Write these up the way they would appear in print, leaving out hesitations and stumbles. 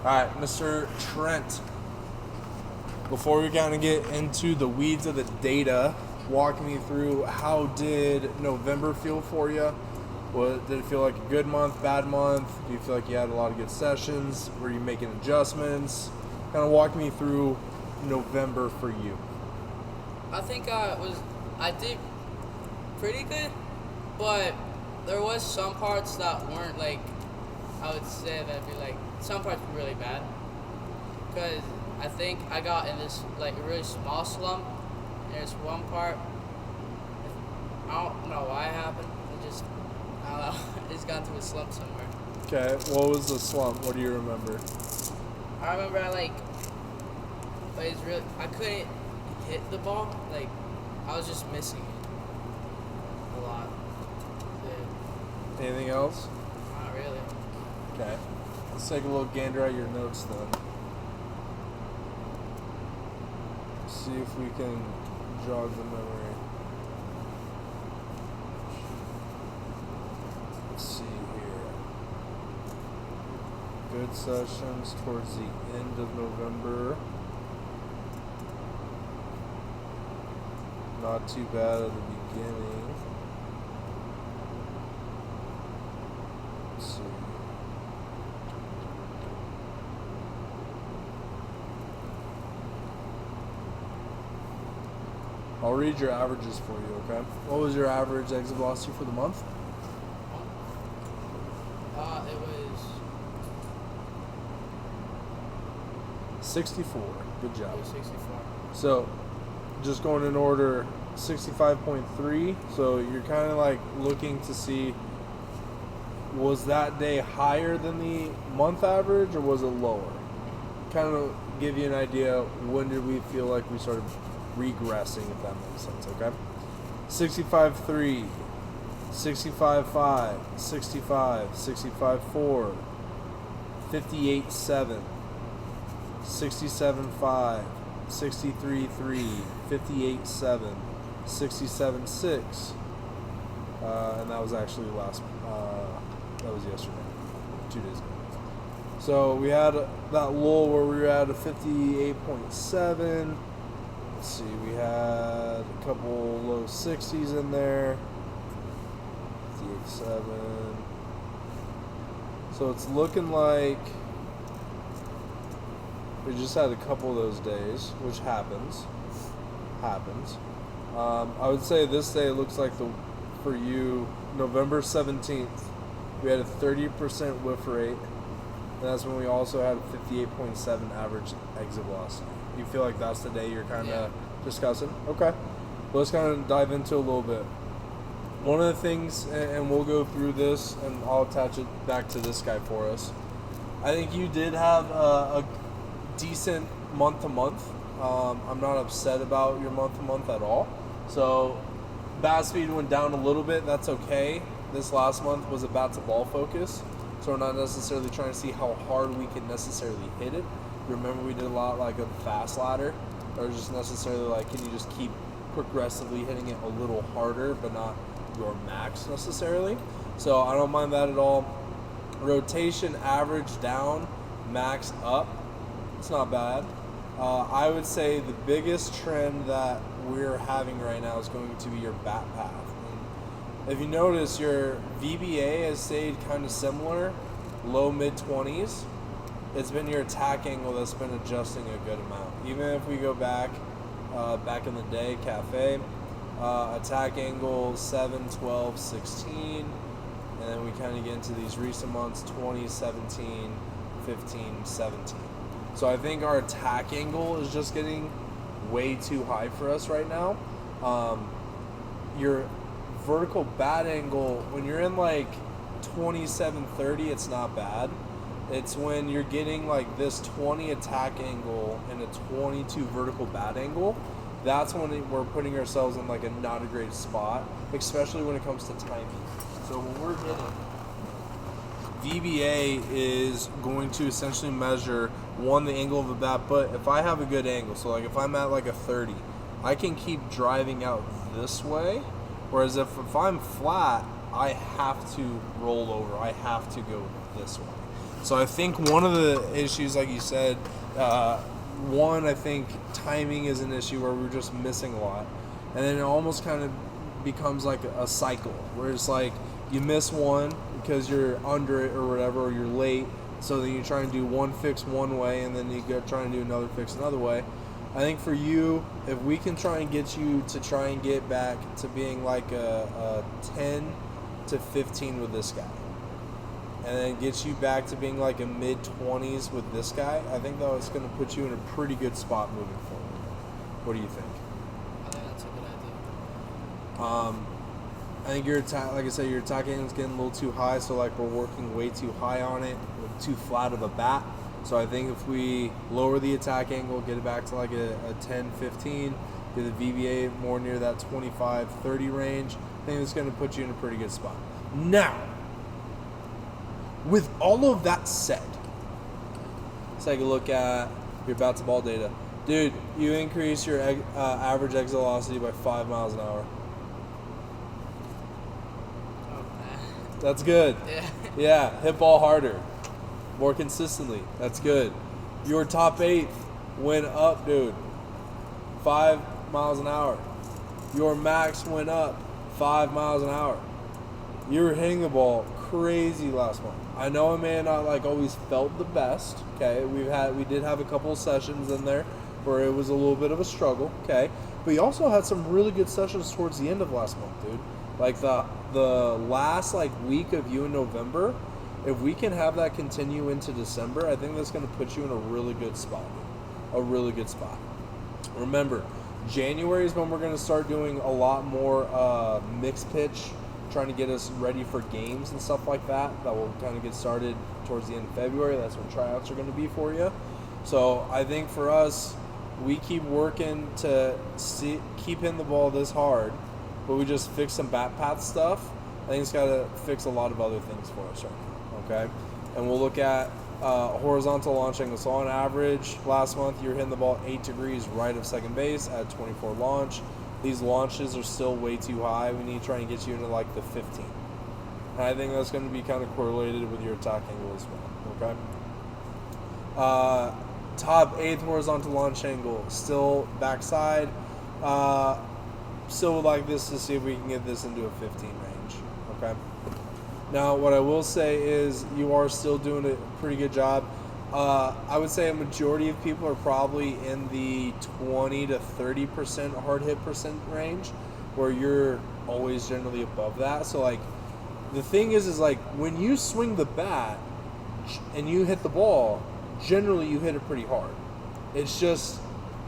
All right, Mr. Trent. Before we kind of get into the weeds of the data, walk me through how did November feel for you? Did it feel like a good month, bad month? Do you feel like you had a lot of good sessions? Were you making adjustments? Kind of walk me through November for you. I think I did pretty good, but there was some parts that weren't like, I would say that'd be like, some parts were really bad. Because I think I got in this like a really small slump. And there's one part, I don't know why it happened. I don't know, I just got into a slump somewhere. Okay, what was the slump? What do you remember? I remember I couldn't hit the ball. Like, I was just missing it a lot. Yeah. Anything else? Not really. Okay. Let's take a little gander at your notes then. See if we can jog the memory. Let's see here. Good sessions towards the end of November. Not too bad at the beginning. Let's see. I'll read your averages for you, okay? What was your average exit velocity for the month? It was 64. Good job. 64. So, just going in order, 65.3. So you're kind of like looking to see, was that day higher than the month average or was it lower? Kind of give you an idea, when did we feel like we started regressing, if that makes sense, okay? 65.3, 65.5, 65, 65.4, 58.7, 67.5, 63.3, 58.7, 67.6, and that was actually that was yesterday, 2 days ago. So we had that lull where we were at a 58.7. Let's see, we had a couple low 60s in there. 58.7. So it's looking like we just had a couple of those days, which happens. I would say this day looks like for you, November 17th, we had a 30% whiff rate. And that's when we also had a 58.7 average exit velocity. You feel like that's the day you're kind of discussing? Okay. Well, let's kind of dive into a little bit. One of the things, and we'll go through this, and I'll attach it back to this guy for us. I think you did have a decent month-to-month. I'm not upset about your month-to-month at all. So, bat speed went down a little bit. That's okay. This last month was a bat-to-ball focus. So we're not necessarily trying to see how hard we can necessarily hit it. Remember, we did a lot like a fast ladder, or just necessarily like, can you just keep progressively hitting it a little harder, but not your max necessarily. So I don't mind that at all. Rotation average down, max up. It's not bad. I would say the biggest trend that we're having right now is going to be your bat path. If you notice, your VBA has stayed kind of similar, low mid-20s. It's been your attack angle that's been adjusting a good amount. Even if we go back in the day, Cafe, attack angle 7, 12, 16, and then we kind of get into these recent months, 20, 17, 15, 17. So I think our attack angle is just getting way too high for us right now. Your vertical bat angle, when you're in like 27, 30, it's not bad. It's when you're getting like this 20 attack angle and a 22 vertical bat angle, that's when we're putting ourselves in like a not a great spot, especially when it comes to timing. So when we're hitting, VBA is going to essentially measure, one, the angle of the bat, but if I have a good angle, so like if I'm at like a 30, I can keep driving out this way, whereas if I'm flat, I have to roll over, I have to go this way. So I think one of the issues, like you said, one, I think timing is an issue where we're just missing a lot. And then it almost kind of becomes like a cycle where it's like you miss one because you're under it or whatever, or you're late. So then you try and do one fix one way, and then you go try and do another fix another way. I think for you, if we can try and get you to try and get back to being like a 10 to 15 with this guy, and then get you back to being like a mid-20s with this guy, I think that was going to put you in a pretty good spot moving forward. What do you think? I think that's a good idea. I think your attack, like I said, your attack angle is getting a little too high, so like we're working way too high on it, with too flat of a bat. So I think if we lower the attack angle, get it back to like a 10, 15, get the VBA more near that 25, 30 range, I think it's going to put you in a pretty good spot. Now, with all of that said, let's take a look at your bat to ball data. Dude, you increase your average exit velocity by 5 miles an hour. Oh, man. That's good. Yeah. Yeah, hit ball harder, more consistently. That's good. Your top 8 went up, dude. 5 miles an hour. Your max went up 5 miles an hour. You were hitting the ball crazy last month. I know I may have not like always felt the best. Okay, we did have a couple of sessions in there where it was a little bit of a struggle. Okay, but you also had some really good sessions towards the end of last month, dude. Like the last like week of you in November, if we can have that continue into December, I think that's going to put you in a really good spot. A really good spot. Remember, January is when we're going to start doing a lot more mixed pitch, trying to get us ready for games and stuff like that. That will kind of get started towards the end of February. That's when tryouts are going to be for you. So I think for us, we keep working to keep hitting the ball this hard, but we just fix some bat path stuff. I think it's got to fix a lot of other things for us right now, okay? And we'll look at horizontal launch angle. So on average, last month you were hitting the ball 8 degrees right of second base at 24 launch. These launches are still way too high. We need to try and get you into like the 15. And I think that's going to be kind of correlated with your attack angle as well, okay? Top 8th horizontal launch angle, still backside. Still would like this to see if we can get this into a 15 range, okay? Now, what I will say is you are still doing a pretty good job. I would say a majority of people are probably in the 20 to 30% hard hit percent range, where you're always generally above that. So, like, the thing is like when you swing the bat and you hit the ball, generally you hit it pretty hard. It's just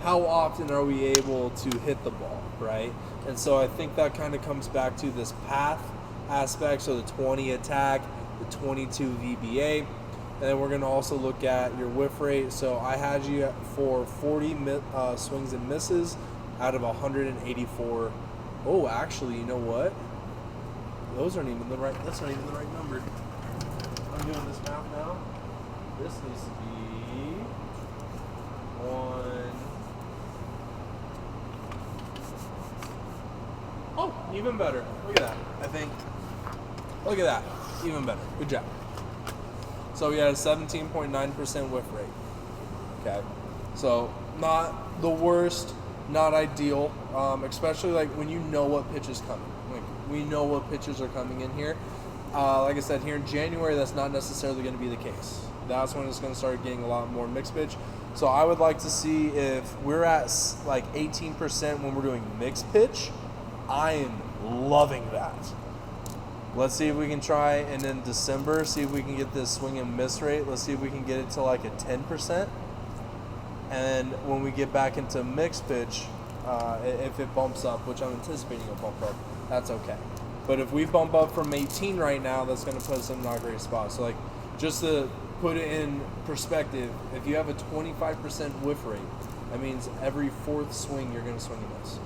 how often are we able to hit the ball, right? And so I think that kind of comes back to this path aspect. So the 20 attack, the 22 VBA, and then we're going to also look at your whiff rate. So I had you for 40 swings and misses out of 184. Oh, actually, you know what? Those aren't even the right. That's not even the right number. I'm doing this math now. This needs to be 1. Oh, even better. Look at that. I think. Look at that. Even better. Good job. So we had a 17.9% whiff rate. Okay. So not the worst, not ideal, especially like when you know what pitch is coming. Like we know what pitches are coming in here. Like I said, here in January, that's not necessarily going to be the case. That's when it's going to start getting a lot more mixed pitch. So I would like to see if we're at like 18% when we're doing mixed pitch. I am loving that. Let's see if we can try, and in December, see if we can get this swing and miss rate. Let's see if we can get it to like a 10%. And when we get back into mixed pitch, if it bumps up, which I'm anticipating a bump up, that's okay. But if we bump up from 18 right now, that's going to put us in not a great spot. So like, just to put it in perspective, if you have a 25% whiff rate, that means every 4th swing you're going to swing and miss.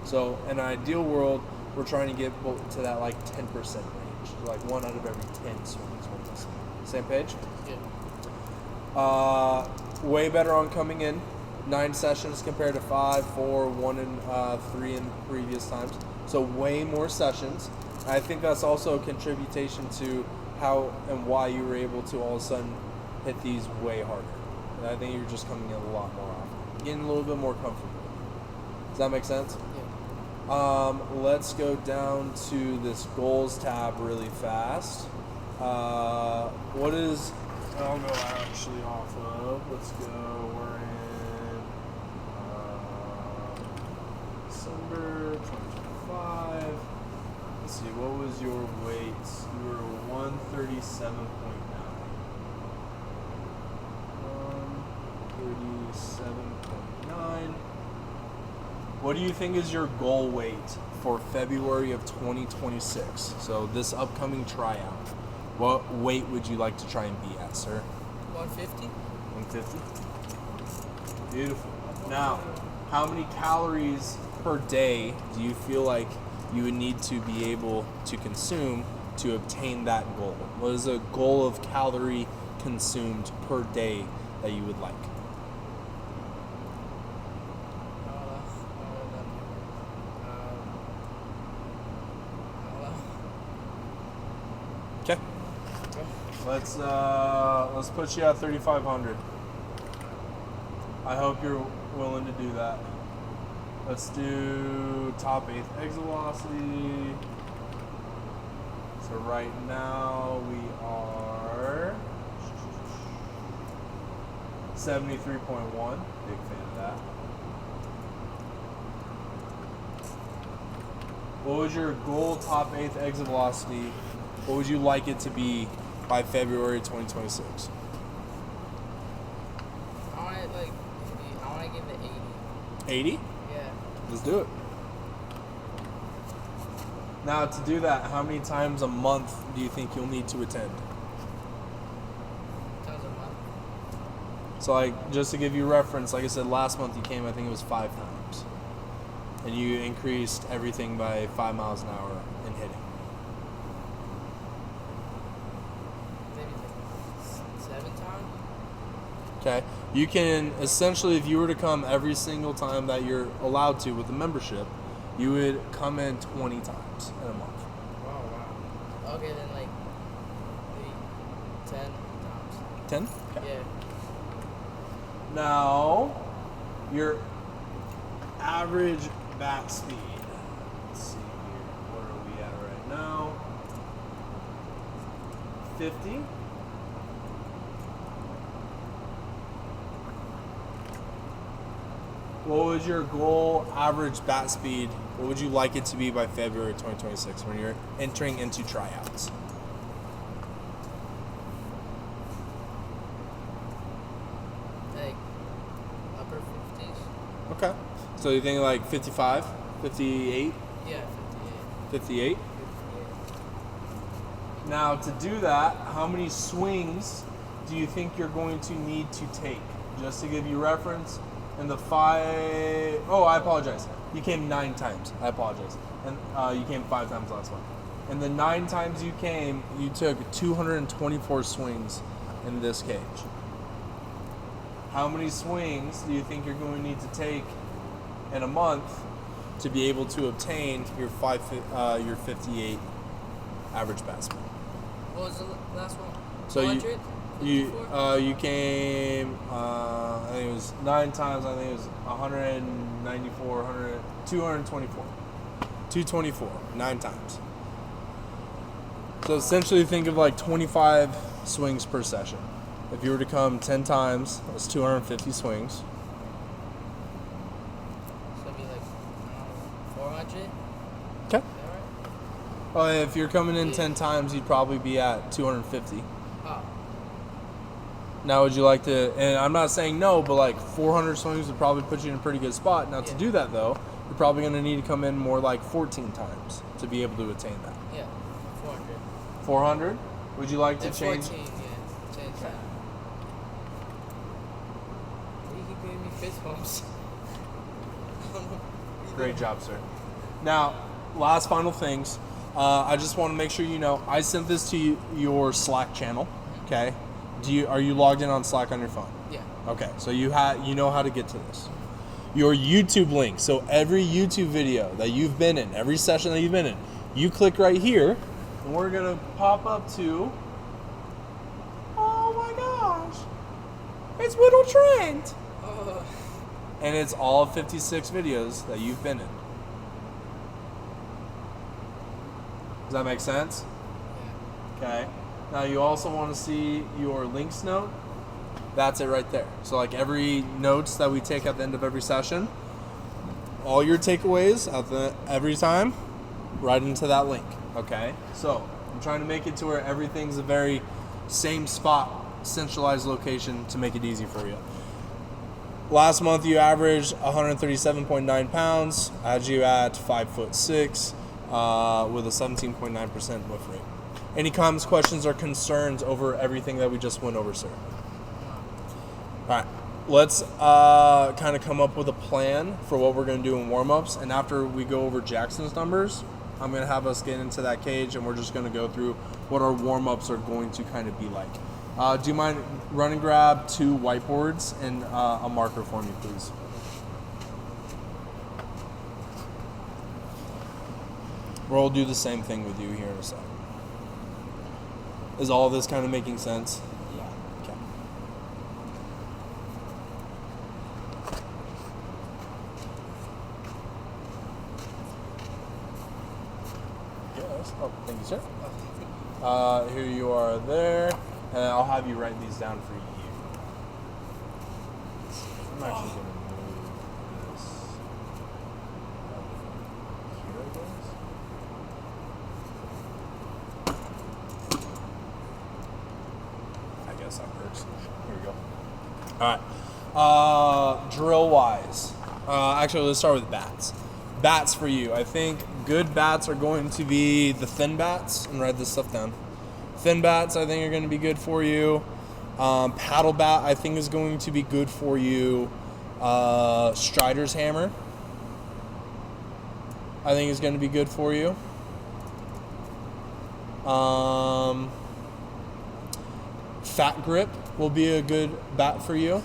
So in an ideal world, we're trying to get to that like 10% range. So like 1 out of every 10 swings we're missing. Same page? Yeah. Way better on coming in. 9 sessions compared to 5, 4, 1, and 3 in previous times. So way more sessions. I think that's also a contribution to how and why you were able to all of a sudden hit these way harder. And I think you're just coming in a lot more often, getting a little bit more comfortable. Does that make sense? Yeah. Let's go down to this goals tab really fast. What is? I'll go actually off of. Let's go. We're in December 2025. Let's see. What was your weight? You were 137.9. 137.9. What do you think is your goal weight for February of 2026? So this upcoming tryout. What weight would you like to try and be at, sir? 150. 150. Beautiful. Now, how many calories per day do you feel like you would need to be able to consume to obtain that goal? What is a goal of calorie consumed per day that you would like? Okay. Let's put you at 3,500. I hope you're willing to do that. Let's do top 8th exit velocity. So right now we are 73.1. Big fan of that. What was your goal top 8th exit velocity? What would you like it to be by February 2026? I want it like, I want to get the 80. 80? Yeah. Let's do it. Now, to do that, how many times a month do you think you'll need to attend? Times a month. So, like, just to give you reference, like I said, last month you came, I think it was 5 times. And you increased everything by 5 miles an hour in hitting. Maybe like 7 times. Okay? You can, essentially, if you were to come every single time that you're allowed to with the membership, you would come in 20 times in a month. Wow. Okay, then like maybe 10 times. 10? Okay. Yeah. Now, your average bat speed. Let's see here. What are we at right now? 50. What was your goal average bat speed? What would you like it to be by February 2026 when you're entering into tryouts? Like upper 50s. Okay. So you think like 55, 58, Yeah, 58. 58? 58. Now, to do that, how many swings do you think you're going to need to take? Just to give you reference, in the 5... Oh, I apologize. You came 9 times. I apologize. And you came 5 times last one. And the 9 times you came, you took 224 swings in this cage. How many swings do you think you're going to need to take in a month to be able to obtain your 58 average bat speed? What was the last one? So 200? you came I think it was 9 times. I think it was 194, 224, 224, 9 times. So essentially, think of like 25 swings per session. If you were to come 10 times, that's 250 swings. So it'd be like 400. Okay. Is that right? Well, if you're coming in 10 times, you'd probably be at 250. Oh. Now, would you like to, and I'm not saying no, but like 400 swings would probably put you in a pretty good spot. Now, to Yeah. do that, though, you're probably going to need to come in more like 14 times to be able to attain that. Yeah. 400. 400? Would you like to And change? 14, yeah. Change that. You keep giving me fist bumps. Great job, sir. Now, last final things. I just want to make sure you know, I sent this to your Slack channel, okay? Are you logged in on Slack on your phone? Yeah. Okay, so you know how to get to this. Your YouTube link. So every YouTube video that you've been in, every session that you've been in, you click right here, and we're gonna pop up to It's little Trent. Oh. And it's all 56 videos that you've been in. Does that make sense? Okay. Now you also want to see your links note. That's it right there. So like every notes that we take at the end of every session, all your takeaways every time, right into that link. Okay. So I'm trying to make it to where everything's a very same spot, centralized location to make it easy for you. Last month you averaged 137.9 pounds. I had you at 5'6", with a 17.9% lift rate. Any comments, questions, or concerns over everything that we just went over, sir? All right, let's kind of come up with a plan for what we're going to do in warm-ups. And after we go over Jackson's numbers, I'm going to have us get into that cage, and we're just going to go through what our warm-ups are going to kind of be like. Do you mind run and grab 2 whiteboards and a marker for me, please? We'll do the same thing with you here in a second. Is all this kind of making sense? Yeah. Okay. Yes. Oh, thank you, sir. Here you are there. And I'll have you write these down for you. I'm actually going to move this here, I guess. I guess that works. Here we go. All right. Drill-wise. Actually, let's start with bats. Bats for you. I think good bats are going to be the thin bats. And write this stuff down. Thin bats, I think, are going to be good for you. Paddle bat, I think, is going to be good for you. Strider's hammer, I think, is going to be good for you. Fat grip will be a good bat for you.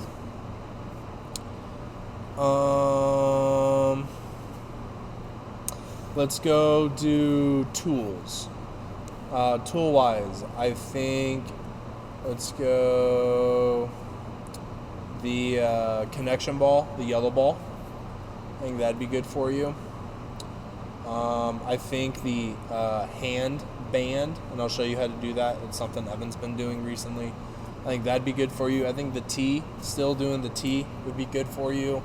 Let's go do tools. Tool-wise, I think let's go the connection ball, the yellow ball. I think that'd be good for you. I think the hand band, and I'll show you how to do that. It's something Evan's been doing recently. I think that'd be good for you. I think the tee, still doing the tee, would be good for you.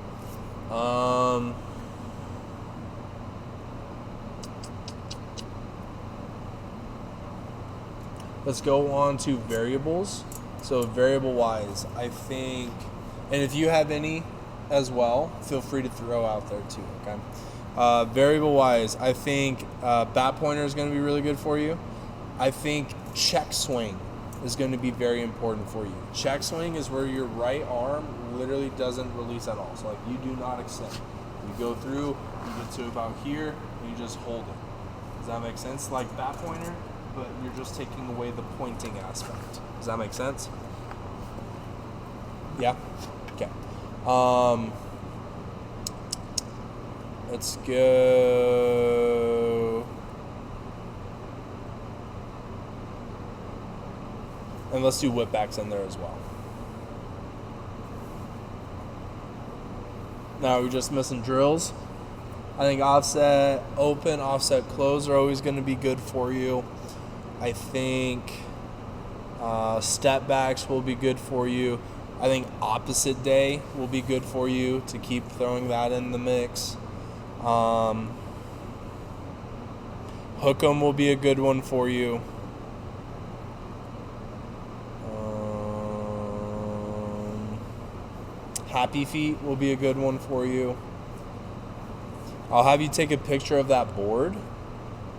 Let's go on to variables. So variable-wise, I think, and if you have any as well, feel free to throw out there too, okay? Variable-wise, I think bat pointer is going to be really good for you. I think check swing is going to be very important for you. Check swing is where your right arm literally doesn't release at all. So like you do not extend. You go through, you get to about here, and you just hold it. Does that make sense? Like bat pointer, but you're just taking away the pointing aspect. Does that make sense? Yeah? Okay. Let's go. And let's do whipbacks in there as well. Now we're just missing drills. I think offset open, offset close are always going to be good for you. I think step backs will be good for you. I think opposite day will be good for you to keep throwing that in the mix. Hook 'em will be a good one for you. Happy feet will be a good one for you. I'll have you take a picture of that board,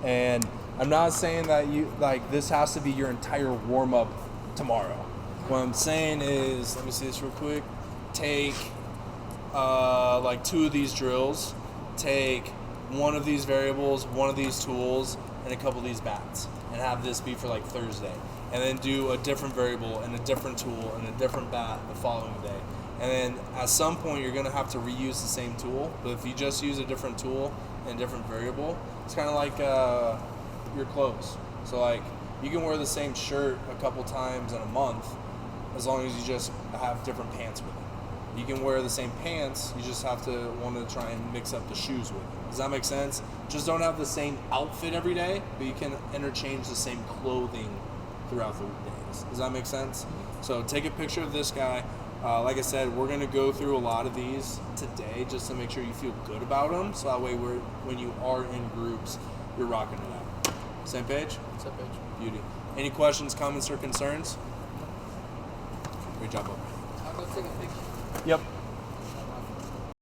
and I'm not saying that you like this has to be your entire warm-up tomorrow. What I'm saying is, let me see this real quick. Take like 2 of these drills, take one of these variables, one of these tools, and a couple of these bats, and have this be for like Thursday. And then do a different variable and a different tool and a different bat the following day. And then at some point you're going to have to reuse the same tool, but if you just use a different tool and a different variable, it's kind of like your clothes. So like you can wear the same shirt a couple times in a month, as long as you just have different pants with it. You can wear the same pants, you just have to want to try and mix up the shoes with it. Does that make sense? Just don't have the same outfit every day, but you can interchange the same clothing throughout the days. Does that make sense? So take a picture of this guy. Like I said, we're going to go through a lot of these today just to make sure you feel good about them. So that way, when you are in groups, you're rocking it out. Same page? Same page. Beauty. Any questions, comments, or concerns? Great job, bud. I'll go take a picture. Yep.